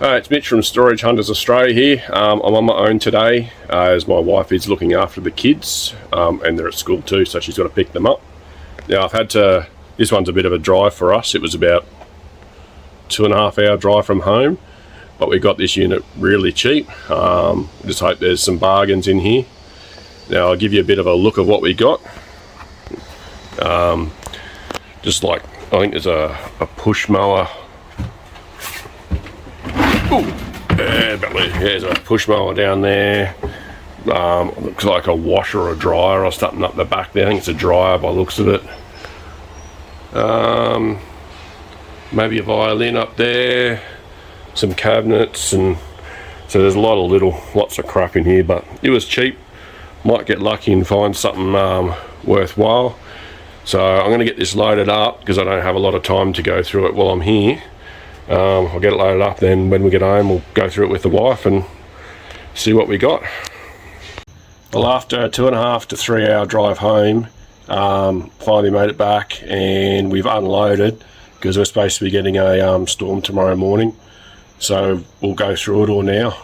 It's Mitch from Storage Hunters Australia here. I'm on my own today as my wife is looking after the kids and they're at school too, so she's got to pick them up. Now I've had to, this one's a bit of a drive for us. It was about 2.5 hour drive from home, but we got this unit really cheap. Just hope there's some bargains in here. Now I'll give you a bit of a look of what we got. Just like, I think there's a push mower. Ooh, there's a push mower down there. Looks like a washer or a dryer or something up the back there. I think it's a dryer by the looks of it. Maybe a violin up there, some cabinets, and so there's a lot of lots of crap in here, but it was cheap. Might get lucky and find something worthwhile. So I'm going to get this loaded up because I don't have a lot of time to go through it while I'm here. I'll get it loaded up, then when we get home we'll go through it with the wife and see what we got. Well, after a 2.5 to 3 hour drive home, finally made it back and we've unloaded because we're supposed to be getting a storm tomorrow morning. So we'll go through it all now.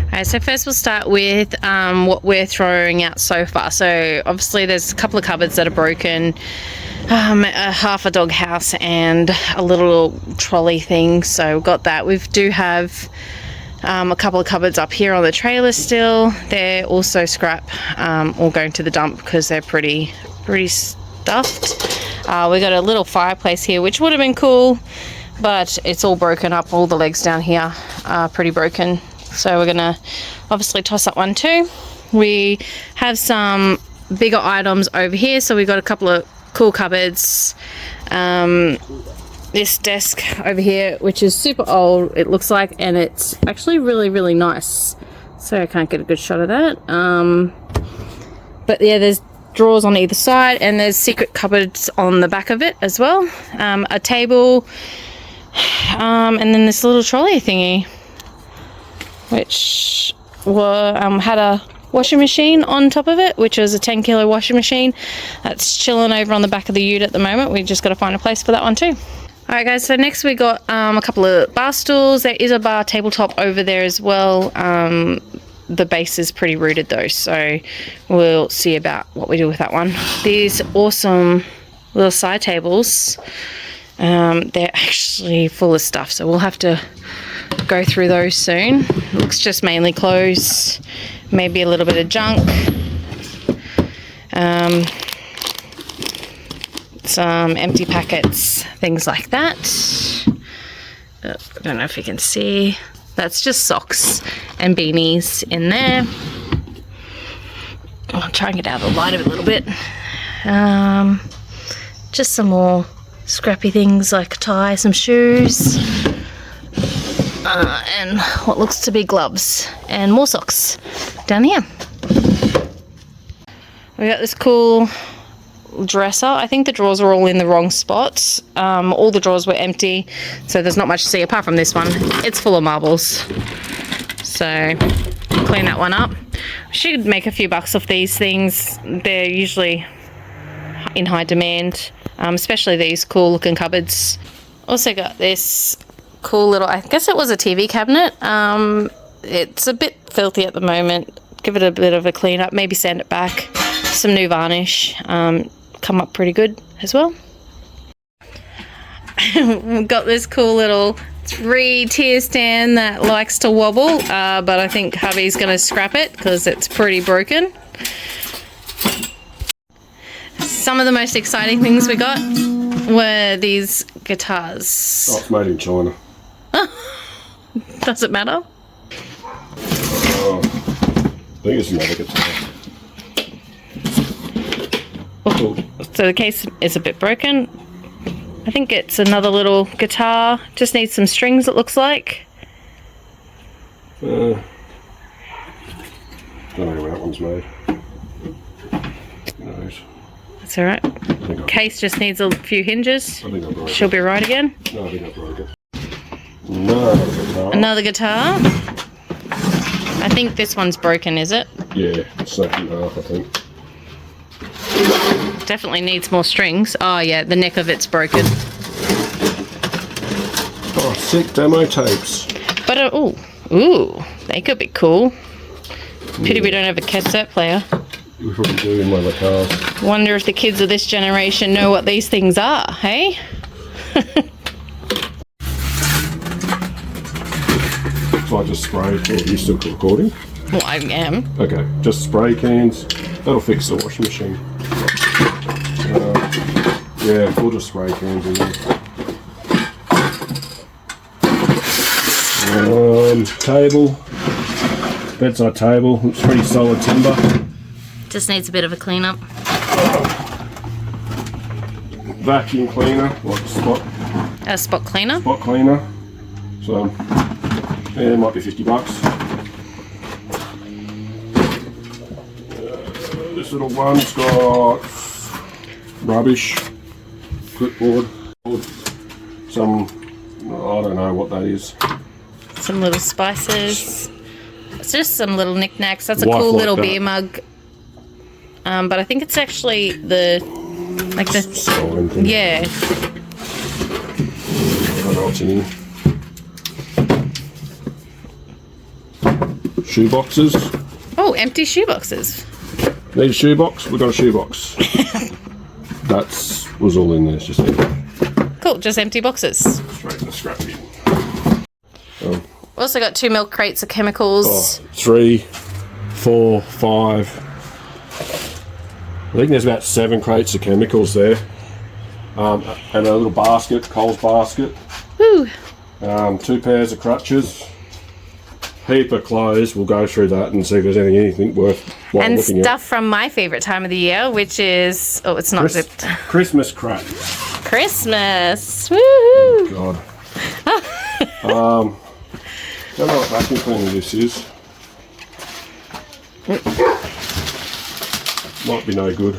Alright, so first we'll start with what we're throwing out so far. So obviously there's a couple of cupboards that are broken. A half a dog house and a little trolley thing, so we've got that. We do have a couple of cupboards up here on the trailer still. They're also scrap, all going to the dump because they're pretty stuffed. We got a little fireplace here which would have been cool, but it's all broken up. All the legs down here are pretty broken, so we're gonna obviously toss that one too. We have some bigger items over here, so we've got a couple of cool cupboards. This desk over here, which is super old, it looks like, and it's actually really nice. So I can't get a good shot of that. But yeah, there's drawers on either side, and there's secret cupboards on the back of it as well. A table, and then this little trolley thingy, which had a washing machine on top of it, which is a 10 kilo washing machine that's chilling over on the back of the ute at the moment. We just got to find a place for that one too. Alright guys, so next we got a couple of bar stools. There is a bar tabletop over there as well. The base is pretty rooted though, so we'll see about what we do with that one. These awesome little side tables, they're actually full of stuff, so we'll have to go through those soon. Looks just mainly clothes, maybe a little bit of junk, some empty packets, things like that. I don't know if you can see, that's just socks and beanies in there. I'll try and get out of the light of it a little bit. Just some more scrappy things like a tie, some shoes, and what looks to be gloves, and more socks down here. We got this cool dresser. I think the drawers are all in the wrong spots. All the drawers were empty, so there's not much to see apart from this one. It's full of marbles, so clean that one up. Should make a few bucks off these things. They're usually in high demand, especially these cool looking cupboards. Also got this cool little, I guess it was a TV cabinet. It's a bit filthy at the moment. Give it a bit of a clean up, maybe sand it back, some new varnish, come up pretty good as well. We've got this cool little 3-tier stand that likes to wobble, but I think hubby's gonna scrap it because it's pretty broken. Some of the most exciting things we got were these guitars. Oh, it's made in China. Does it matter? I think it's another guitar. Oh, so the case is a bit broken. I think it's another little guitar. Just needs some strings, it looks like. Don't know where that one's made. Who knows? That's alright. Case just needs a few hinges. I think I broke it. She'll be right again. No, I think I broke it. Another guitar. Another guitar. I think this one's broken, is it? Yeah, it's snapped in half, I think. Definitely needs more strings. Oh yeah, the neck of it's broken. Oh, sick demo tapes. But ooh, they could be cool. Pity we don't have a cassette player. We probably do in one of the cars. Wonder if the kids of this generation know what these things are, hey? So I just spray. Oh, you still recording? Well, I am. Okay, just spray cans. That'll fix the washing machine. Yeah, we'll just spray cans in there. Table. Bedside table. It's pretty solid timber. Just needs a bit of a clean up. Vacuum cleaner, like A spot cleaner? spot cleaner. So, yeah, it might be $50. This little one's got rubbish, clipboard, some, I don't know what that is. Some little spices. It's just some little knickknacks. That's a Life cool like little that. beer mug. But I think it's actually the Stolen thing. yeah. I don't know what's in here. Shoe boxes. Oh, empty shoe boxes. Need a shoe box? We got a shoe box. That's was all in there. It's just Cool, just empty boxes. straight in the scrap bin. We also got 2 milk crates of chemicals. 3, 4, 5. I think there's about 7 crates of chemicals there. And a little basket, Coles basket. Woo. 2 pairs of crutches. Heap of clothes. We'll go through that and see if there's anything worthwhile And looking stuff from my favourite time of the year, which is it's not at. zipped. Christmas crap. Christmas. Woohoo! God. Don't know what vacuum cleaner this is. Might be no good.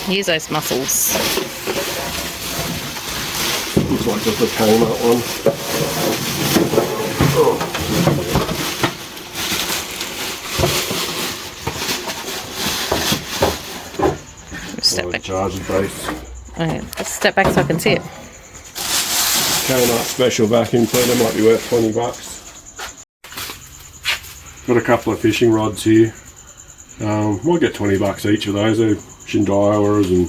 Use those muscles. Looks like just a Kmart one. Step back. Charging base. Okay, let's step back so I can see it. Kmart special vacuum cleaner might be worth $20. Got a couple of fishing rods here. Might get $20 each of those. They're Shindaiwas and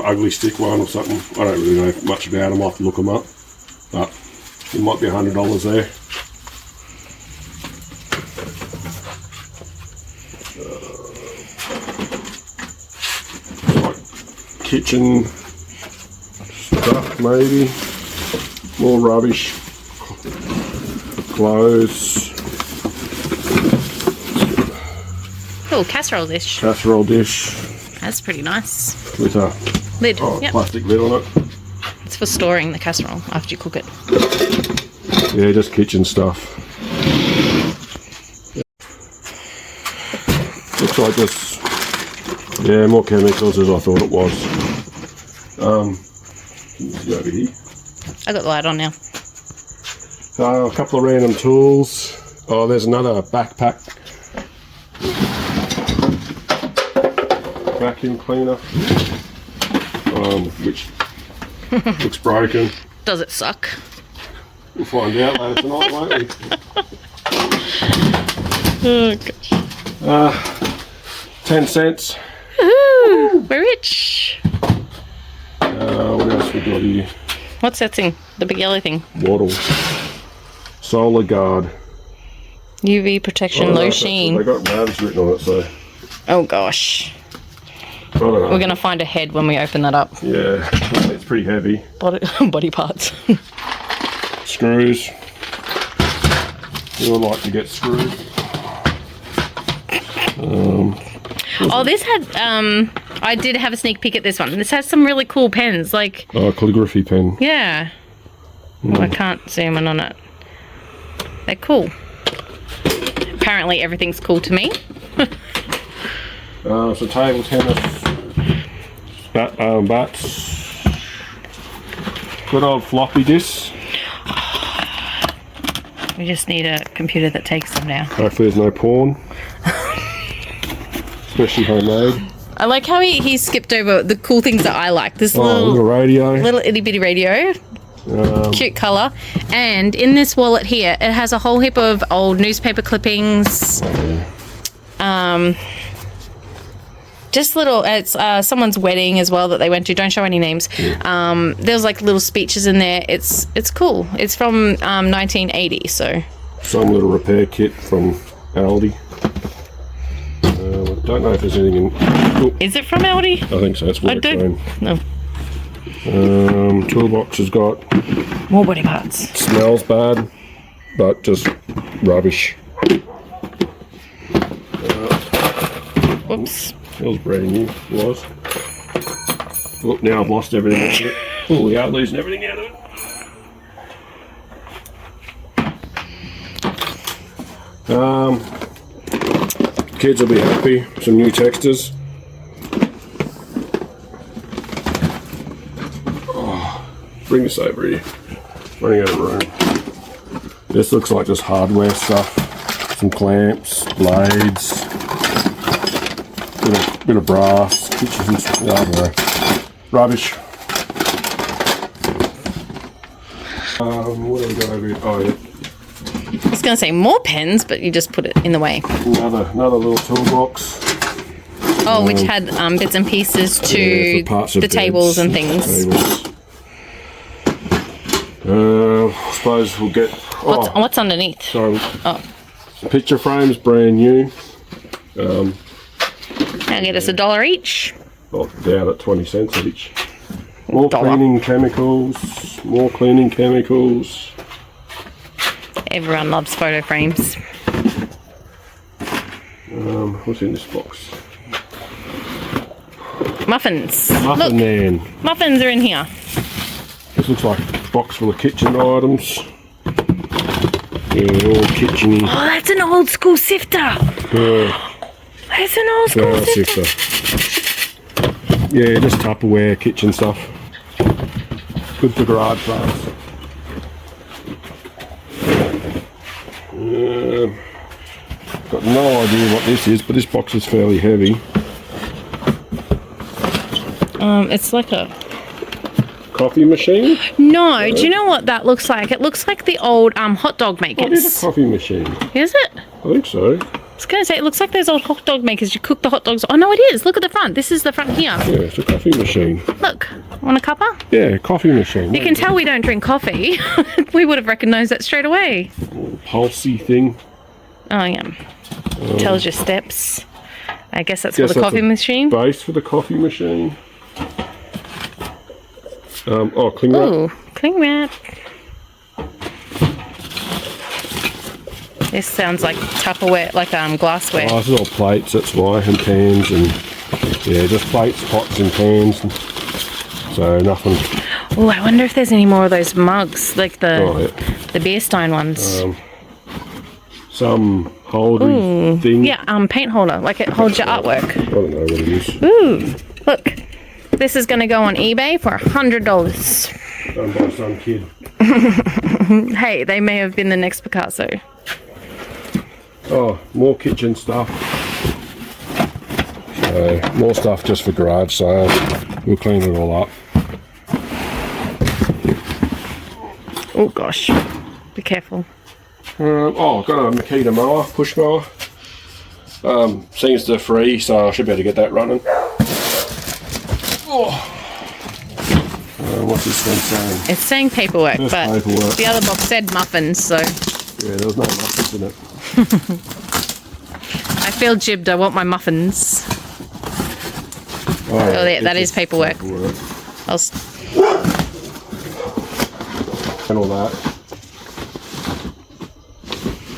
ugly stick one or something. I don't really know much about them. I'll have to look them up. But it might be $100 there. Like kitchen stuff maybe. More rubbish. Clothes. Cool, casserole dish. Casserole dish That's pretty nice. with a Lid. Yep. plastic lid on it. It's for storing the casserole after you cook it. Yeah, just kitchen stuff. Looks like this. Yeah, more chemicals as I thought it was. See over here. I got the light on now. A couple of random tools. Oh, there's another backpack. Vacuum cleaner. Which looks broken. Does it suck? We'll find out later tonight, won't we? Oh gosh. 10 cents. Woohoo! We're rich. What else we got here? What's that thing? The big yellow thing. Waddle. Solar Guard. UV protection, Oh, low no, sheen. They got Mavs written on it, so Oh gosh. I don't know. We're gonna find a head when we open that up. Yeah, it's pretty heavy. Body parts. Screws. We would like to get screws. Oh, this had I did have a sneak peek at this one. This has some really cool pens, like Calligraphy pen. yeah. Oh, I can't zoom in on it. They're cool. Apparently everything's cool to me. So table tennis. Bats. Good old floppy disks. We just need a computer that takes them now. Hopefully there's no porn. especially homemade. I like how he skipped over the cool things that I like. This Little radio. little itty bitty radio. Cute colour. And in this wallet here, it has a whole heap of old newspaper clippings. Just little, it's someone's wedding as well that they went to. Don't show any names. There's like little speeches in there. It's cool. It's from 1980, so. Some little repair kit from Aldi. Don't know if there's anything in. Oh, is it from Aldi? I think so. It's work phone. No. Toolbox has got. More body parts. Smells bad, but just rubbish. Whoops. It was brand new. It was. Oh, now I've lost everything out of it. Oh, we are losing everything out of it. Kids will be happy. Some new textures. Oh, bring this over here. Running out of room. This looks like just hardware stuff. Some clamps, blades. Bit of brass, kitchen, I don't know. Rubbish. What have we got over here? Oh yeah. I was going to say more pens, but you just put it in the way. Another little toolbox. Oh, which had bits and pieces to for the tables and things. I suppose we'll get. What's underneath? Sorry. Oh. Picture frames, brand new. Now get us $1 each. Oh, down at 20 cents each. More $1. cleaning chemicals. More cleaning chemicals. Everyone loves photo frames. What's in this box? Muffins. Muffin Look, Man. muffins are in here. This looks like a box full of kitchen items. Yeah, all kitchen-y. Oh, that's an old school sifter. Yeah. That's an old school sifter. Yeah, just Tupperware, kitchen stuff. Good for garage sales. Got no idea what this is, but this box is fairly heavy. It's like a coffee machine? No, do you know what that looks like? It looks like the old hot dog makers. What is a coffee machine? Is it? I think so. I was going to say, it looks like those old hot dog makers. You cook the hot dogs. Oh, no, it is. Look at the front. This is the front here. Yeah, it's a coffee machine. Look, want a cuppa? Yeah, coffee machine. You can tell we don't drink coffee. We would have recognised that straight away. Pulsey thing. Oh, yeah. Tells your steps. I guess that's for the coffee machine. Base for the coffee machine. Cling wrap. Ooh, cling wrap. This sounds like Tupperware, like glassware. Oh, this is all plates, that's why, and pans, and yeah, just plates, pots and pans. And, so nothing. Oh, I wonder if there's any more of those mugs, like the beer stein ones. Some holder thing. Yeah, paint holder, like it holds your artwork. I don't know what it is. Ooh, look. This is going to go on eBay for $100. Done by some kid. Hey, they may have been the next Picasso. Oh, more kitchen stuff. So, more stuff just for garage sales. We'll clean it all up. Oh gosh, be careful. I've got a Makita mower, push mower. Seems to free, so I should be able to get that running. What's this one saying? It's saying paperwork, Just but paperwork. the other box said muffins, so. Yeah, there was no muffins in it. I feel jibbed, I want my muffins. Oh, yeah, that is paperwork. I'll and all that.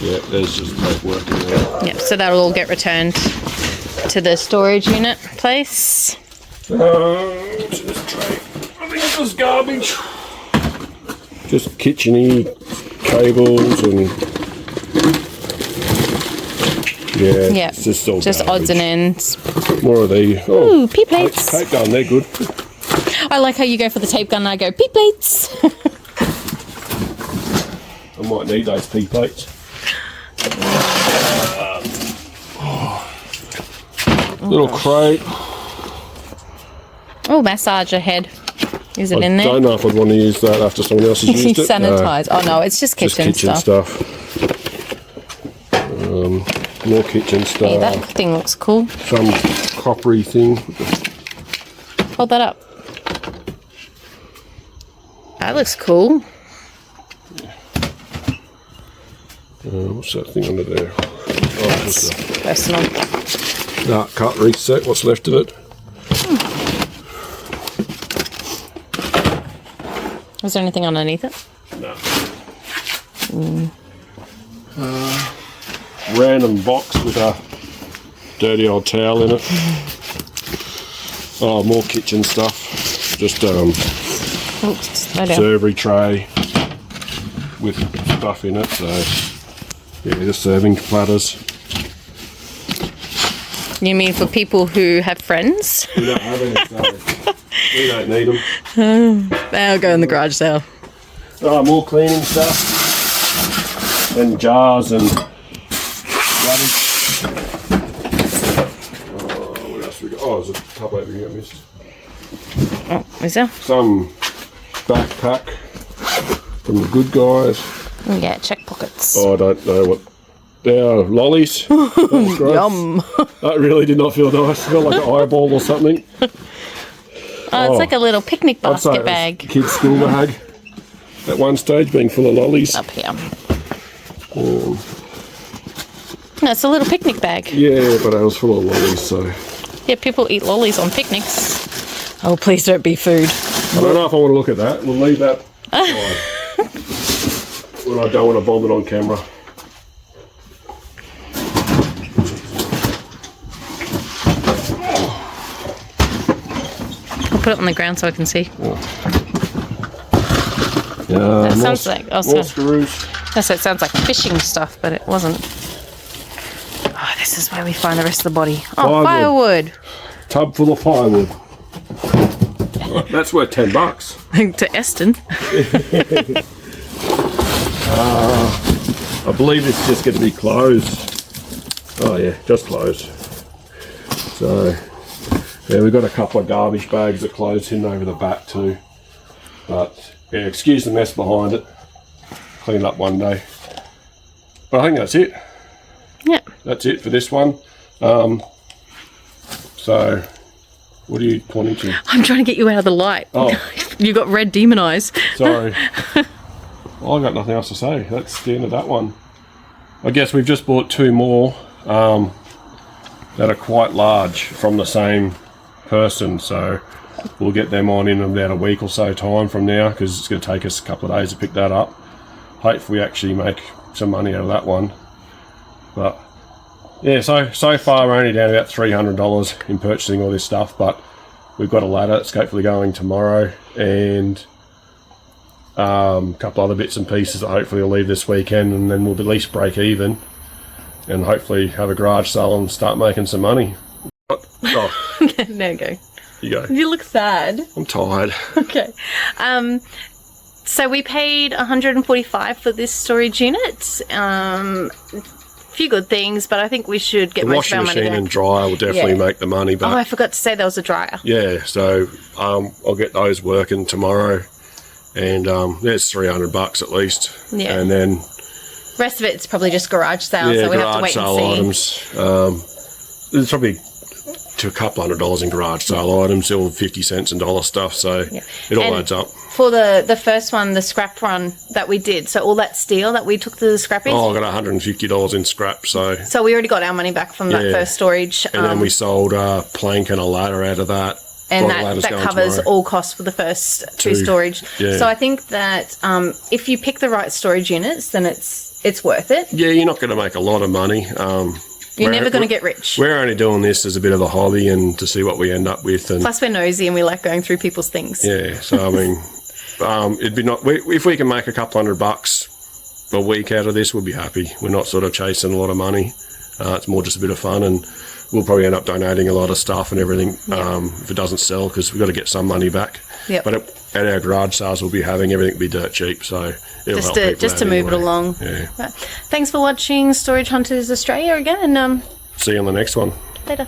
Yeah, there's just paperwork in there. Yep, so that'll all get returned to the storage unit place. To this tray. I think this is garbage. Just kitchen-y cables and yeah, it's just all just garbage. odds and ends. More of these. Ooh, pea plates. Tape gun, they're good. I like how you go for the tape gun and I go pea plates. I might need those pea plates. Oh, Little crate. Oh, massager head. Is it in there? I don't know if I'd want to use that after someone else has used it. Sanitize. Oh no, it's just kitchen stuff. More kitchen stuff. Hey, that thing looks cool. Some coppery thing. Hold that up. That looks cool. What's that thing under there? Oh, just a Personal. dark cutlery set. What's left of it? Is there anything underneath it? No. Random box with a dirty old towel in it. Oh, more kitchen stuff. Just servery tray with stuff in it. So yeah, just serving platters. You mean for people who have friends? We don't have any, so we don't need them. They'll go in the garage sale. Oh, more cleaning stuff. And jars and rubbish. Oh, what else we got? Oh, there's a couple over here I missed. Oh, is there? Some backpack from the good guys. Oh yeah, check pockets. Oh, I don't know what. They are lollies. That was gross. Yum. That really did not feel nice. It felt like an eyeball or something. Oh, it's like a little picnic I'd say basket it was bag. Kids' school bag. At one stage, being full of lollies. Up here. No, it's a little picnic bag. Yeah, but it was full of lollies, so. Yeah, people eat lollies on picnics. Oh, please don't be food. I don't know if I want to look at that. We'll leave that aside. When I don't want to bomb it on camera. I'll put it on the ground so I can see. That sounds like more screws. Yes, it sounds like fishing stuff, but it wasn't. Oh, this is where we find the rest of the body. Oh, firewood. Tub full of firewood. Right, that's worth $10. To Eston. I believe it's just going to be closed. Oh yeah, just closed. So yeah, we've got a couple of garbage bags that close in over the back too. But yeah, excuse the mess behind it. Clean up one day. But I think that's it. Yeah. That's it for this one. So what are you pointing to? I'm trying to get you out of the light. Oh. You got red demon eyes. Sorry. Well, I got nothing else to say. That's the end of that one. I guess we've just bought two more that are quite large from the same person, so we'll get them on in about a week or so time from now, because it's going to take us a couple of days to pick that up. Hopefully we actually make some money out of that one. But yeah, so far we're only down about $300 in purchasing all this stuff, but we've got a ladder that's hopefully going tomorrow, and a couple other bits and pieces that hopefully will leave this weekend, and then we'll at least break even and hopefully have a garage sale and start making some money. Oh, There you go. you go. You look sad. I'm tired. Okay. So we paid $145 for this storage unit. Few good things, but I think we should get The most of washing our money machine back. and dryer will definitely make the money Oh, back. I forgot to say there was a dryer. Yeah, so I'll get those working tomorrow, and there's $300 at least. Yeah. And then Rest of it's probably just garage sale, so we have to wait and see. items. There's probably to a couple $100 in garage sale items, all 50 cents and dollar stuff, so it all adds up. For the first one, the scrap run that we did, so all that steel that we took to the scrappies. Oh, I got $150 in scrap, so we already got our money back from that first storage. and then we sold a plank and a ladder out of that. And that covers all costs for the first two storage. Yeah. So I think that if you pick the right storage units, then it's worth it. Yeah, you're not going to make a lot of money. You're never going to get rich. We're only doing this as a bit of a hobby and to see what we end up with. And plus, we're nosy and we like going through people's things. yeah, so I mean, it'd be if we can make a couple $100 a week out of this, we'll be happy. We're not sort of chasing a lot of money. It's more just a bit of fun, and we'll probably end up donating a lot of stuff and everything if it doesn't sell, because we've got to get some money back. Yep. But at our garage sales, we'll be having everything be dirt cheap, so it'll help people just to out move it anyway. along. Yeah. Right. Thanks for watching Storage Hunters Australia again, and See you on the next one. later.